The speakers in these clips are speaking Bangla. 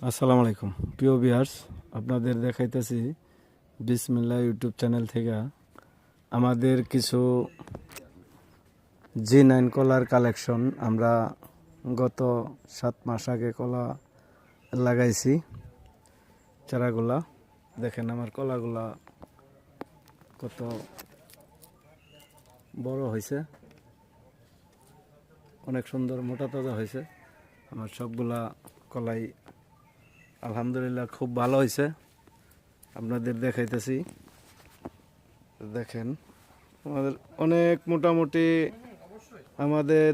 আসসালামু আলাইকুম প্রিয় ভিউয়ার্স, আপনাদের দেখাইতেছি বিসমিল্লাহ ইউটিউব চ্যানেল থেকে আমাদের কিছু G9 কলার কালেকশন। আমরা গত 7 মাস আগে কলা লাগাইছি। চারাগুলা দেখেন, আমার কলাগুলা কত বড় হয়েছে, অনেক সুন্দর মোটা তাজা হয়েছে। আমার সবগুলা কলাই আলহামদুলিল্লাহ খুব ভালো হয়েছে। আপনাদের দেখাইতেছি, দেখেন আমাদের অনেক মোটামুটি আমাদের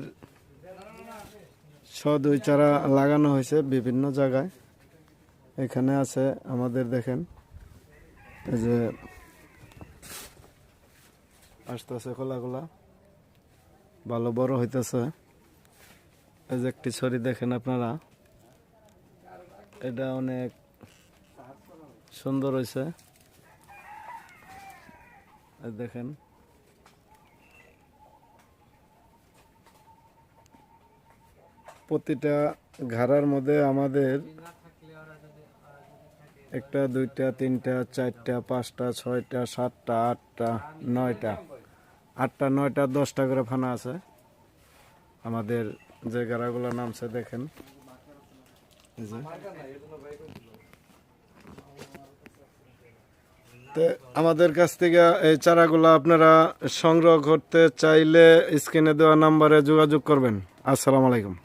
100-2 চারা লাগানো হয়েছে বিভিন্ন জায়গায়। এখানে আছে আমাদের, দেখেন এই যে আসতেছে কলাগুলা ভালো বড় হইতেছে। এই যে একটি ছড়ি দেখেন আপনারা, এটা অনেক সুন্দর হয়েছে। দেখেন প্রতিটা ঘাড়ার মধ্যে আমাদের 1টা 2টা 3টা 4টা 5টা 6টা 7টা 8টা 9টা 8টা 9টা 10টা করে ফানা আছে। আমাদের যে গাড়াগুলো নামছে দেখেন, তো আমাদের কাছ থেকে এই চারাগুলো আপনারা সংগ্রহ করতে চাইলে স্ক্রিনে দেওয়া নাম্বারে যোগাযোগ করবেন। আসসালামু আলাইকুম।